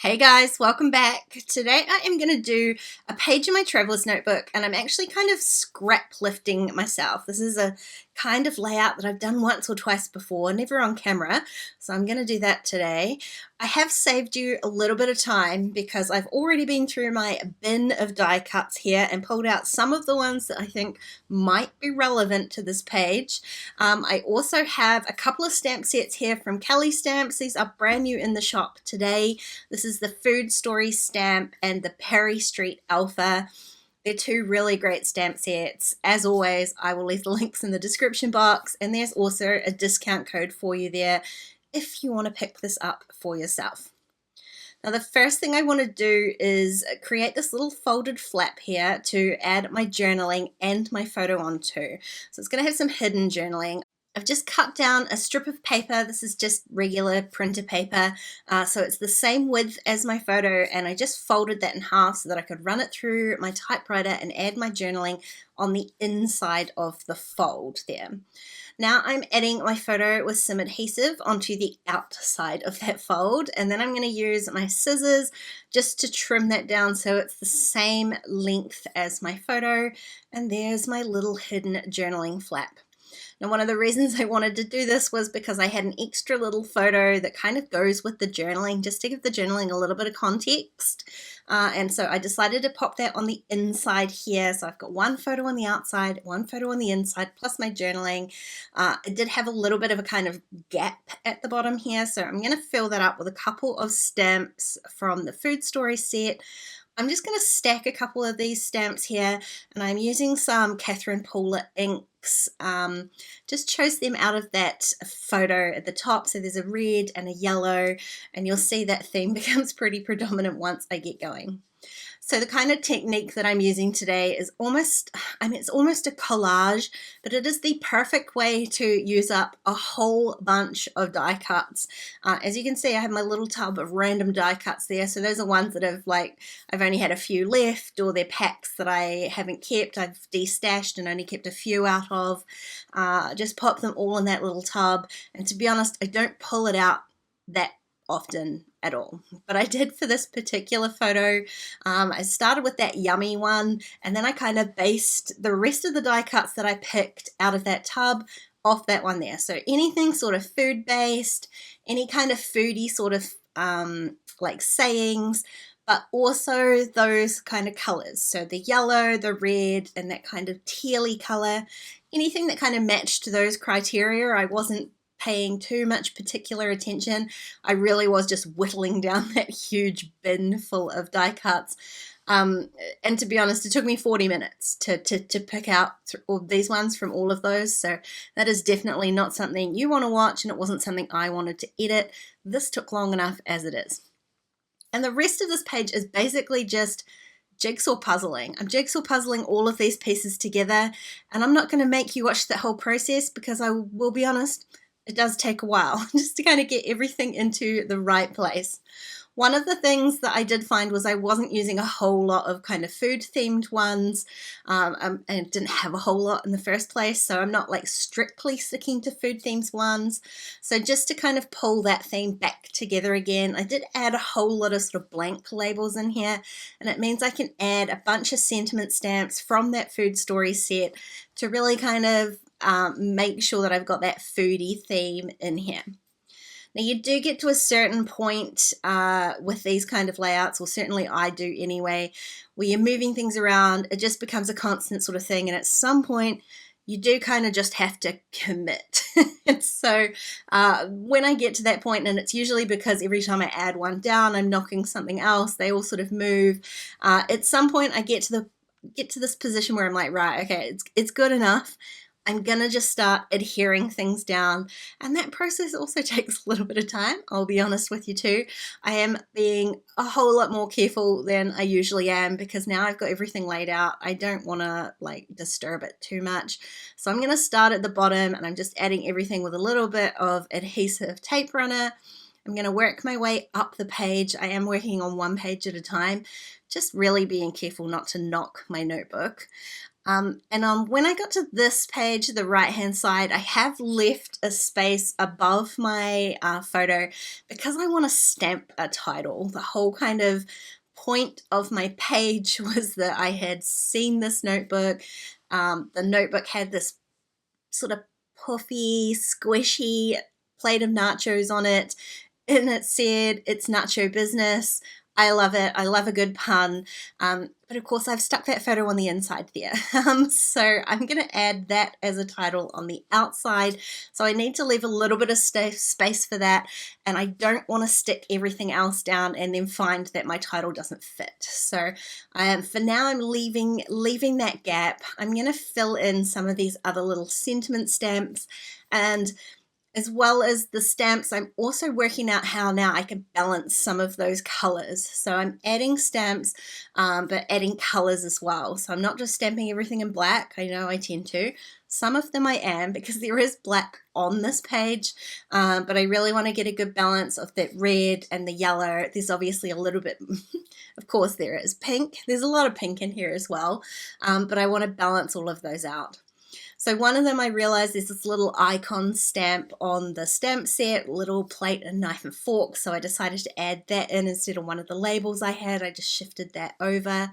Hey guys, welcome back. Today I am going to do a page in my traveler's notebook, and I'm actually kind of scrap lifting myself. This is a kind of layout that I've done once or twice before, never on camera, so I'm going to do that today. I have saved you a little bit of time because I've already been through my bin of die cuts here and pulled out some of the ones that I think might be relevant to this page. I also have a couple of stamp sets here from Kellie Stamps. These are brand new in the shop today. This is the Food Story stamp and the PARRY Street Alpha. They're two really great stamp sets. As always, I will leave the links in the description box, and there's also a discount code for you there if you want to pick this up for yourself. Now the first thing I want to do is create this little folded flap here to add my journaling and my photo onto. So it's going to have some hidden journaling. I've just cut down a strip of paper. This is just regular printer paper, so it's the same width as my photo, and I just folded that in half so that I could run it through my typewriter and add my journaling on the inside of the fold there. Now I'm adding my photo with some adhesive onto the outside of that fold, and then I'm going to use my scissors just to trim that down so it's the same length as my photo, and there's my little hidden journaling flap. Now, one of the reasons I wanted to do this was because I had an extra little photo that kind of goes with the journaling, just to give the journaling a little bit of context. And so I decided to pop that on the inside here. So I've got one photo on the outside, one photo on the inside, plus my journaling. It did have a little bit of a kind of gap at the bottom here. So I'm going to fill that up with a couple of stamps from the Food Story set. I'm just going to stack a couple of these stamps here, and I'm using some Catherine Pooler inks. Just chose them out of that photo at the top, so there's a red and a yellow, and you'll see that theme becomes pretty predominant once I get going. So the kind of technique that I'm using today is it's almost a collage, but it is the perfect way to use up a whole bunch of die cuts. As you can see, I have my little tub of random die cuts there. So those are ones that I've only had a few left, or they're packs that I haven't kept. I've destashed and only kept a few out of. Just pop them all in that little tub. And to be honest, I don't pull it out that often at all, but I did for this particular photo. I started with that yummy one, and then I kind of based the rest of the die cuts that I picked out of that tub off that one there. So anything sort of food based, any kind of foodie sort of like sayings, but also those kind of colors. So the yellow, the red, and that kind of tealy color, anything that kind of matched those criteria. I wasn't paying too much particular attention. I really was just whittling down that huge bin full of die cuts. And to be honest, it took me 40 minutes to pick out all these ones from all of those. So that is definitely not something you want to watch, and it wasn't something I wanted to edit. This took long enough as it is. And the rest of this page is basically just jigsaw puzzling. I'm jigsaw puzzling all of these pieces together, and I'm not going to make you watch that whole process because I will be honest, it does take a while just to kind of get everything into the right place. One of the things that I did find was I wasn't using a whole lot of kind of food themed ones, and didn't have a whole lot in the first place, so I'm not like strictly sticking to food themes ones. So just to kind of pull that theme back together again, I did add a whole lot of sort of blank labels in here, and it means I can add a bunch of sentiment stamps from that Food Story set to really kind of make sure that I've got that foodie theme in here. Now you do get to a certain point with these kind of layouts, or certainly I do anyway, where you're moving things around. It just becomes a constant sort of thing, and at some point you do kind of just have to commit. And so when I get to that point, and it's usually because every time I add one down I'm knocking something else, they all sort of move. At some point I get to this position where I'm like, right, okay, it's good enough. I'm going to just start adhering things down, and that process also takes a little bit of time, I'll be honest with you too. I am being a whole lot more careful than I usually am because now I've got everything laid out. I don't want to like disturb it too much. So I'm going to start at the bottom, and I'm just adding everything with a little bit of adhesive tape runner. I'm going to work my way up the page. I am working on one page at a time, just really being careful not to knock my notebook. When I got to this page, the right hand side, I have left a space above my photo because I want to stamp a title. The whole kind of point of my page was that I had seen this notebook. The notebook had this sort of puffy, squishy plate of nachos on it, and it said, "It's nacho business." I love it. I love a good pun. But of course, I've stuck that photo on the inside there. So I'm going to add that as a title on the outside. So I need to leave a little bit of space for that. And I don't want to stick everything else down and then find that my title doesn't fit. So for now, I'm leaving that gap. I'm going to fill in some of these other little sentiment stamps, and as well as the stamps, I'm also working out how now I can balance some of those colors. So I'm adding stamps, but adding colors as well. So I'm not just stamping everything in black. I know I tend to. Some of them I am, because there is black on this page, but I really want to get a good balance of that red and the yellow. There's obviously a little bit, of course there is pink. There's a lot of pink in here as well, but I want to balance all of those out. So one of them, I realized there's this little icon stamp on the stamp set, little plate and knife and fork. So I decided to add that in instead of one of the labels I had. I just shifted that over.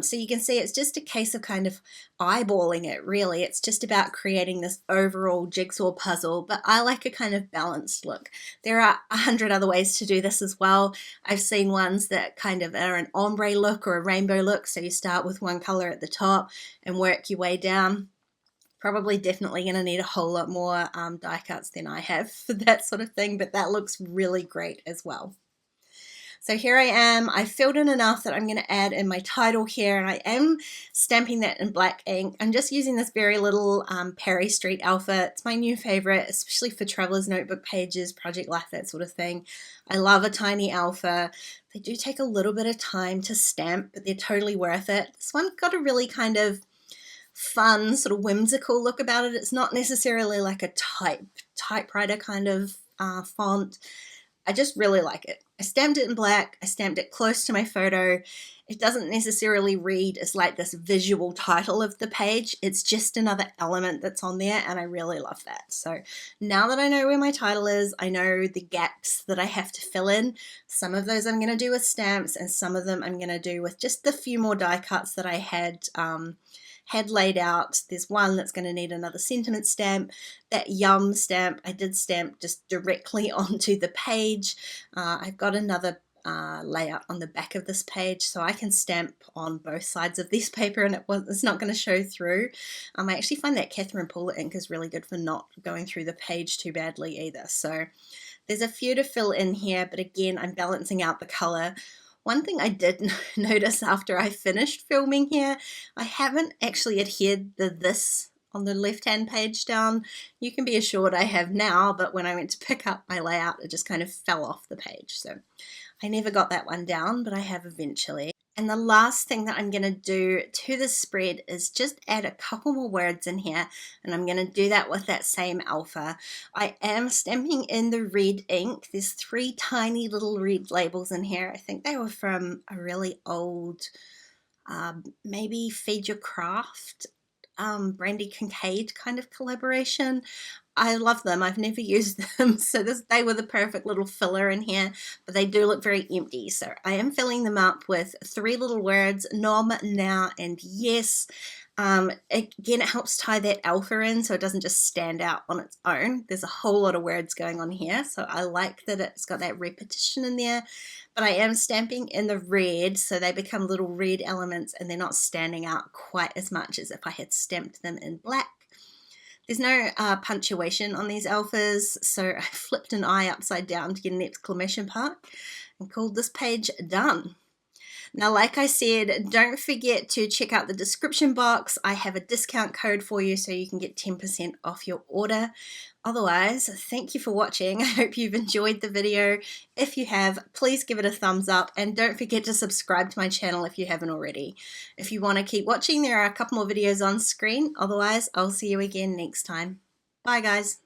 So you can see it's just a case of kind of eyeballing it, really. It's just about creating this overall jigsaw puzzle, but I like a kind of balanced look. There are 100 other ways to do this as well. I've seen ones that kind of are an ombre look or a rainbow look. So you start with one color at the top and work your way down. Probably definitely going to need a whole lot more die cuts than I have for that sort of thing, but that looks really great as well. So here I am. I filled in enough that I'm going to add in my title here, and I am stamping that in black ink. I'm just using this very little PARRY Street Alpha. It's my new favorite, especially for traveler's notebook pages, project life, that sort of thing. I love a tiny alpha. They do take a little bit of time to stamp, but they're totally worth it. This one got a really kind of fun, sort of whimsical look about it. It's not necessarily like a typewriter kind of font. I just really like it. I stamped it in black. I stamped it close to my photo. It doesn't necessarily read as like this visual title of the page. It's just another element that's on there, and I really love that. So now that I know where my title is, I know the gaps that I have to fill in. Some of those I'm going to do with stamps, and some of them I'm going to do with just the few more die cuts that I had laid out. There's one that's going to need another sentiment stamp. That yum stamp I did stamp just directly onto the page. I've got another layout on the back of this page, so I can stamp on both sides of this paper and it's not going to show through. I actually find that Catherine Pooler ink is really good for not going through the page too badly either. So there's a few to fill in here, but again, I'm balancing out the color. One thing I did notice after I finished filming here, I haven't actually adhered the this on the left-hand page down. You can be assured I have now, but when I went to pick up my layout, it just kind of fell off the page. So I never got that one down, but I have eventually. And the last thing that I'm going to do to the spread is just add a couple more words in here, and I'm going to do that with that same alpha. I am stamping in the red ink. There's 3 tiny little red labels in here. I think they were from a really old, maybe Feed Your Craft, Brandy Kincaid kind of collaboration. I love them. I've never used them, so they were the perfect little filler in here, but they do look very empty. So I am filling them up with 3 little words: nom, now, and yes. Again, it helps tie that alpha in so it doesn't just stand out on its own. There's a whole lot of words going on here, so I like that it's got that repetition in there. But I am stamping in the red, so they become little red elements and they're not standing out quite as much as if I had stamped them in black. There's no punctuation on these alphas, so I flipped an I upside down to get an exclamation mark and called this page done. Now, like I said, don't forget to check out the description box. I have a discount code for you so you can get 10% off your order. Otherwise, thank you for watching. I hope you've enjoyed the video. If you have, please give it a thumbs up, and don't forget to subscribe to my channel if you haven't already. If you want to keep watching, there are a couple more videos on screen. Otherwise, I'll see you again next time. Bye, guys.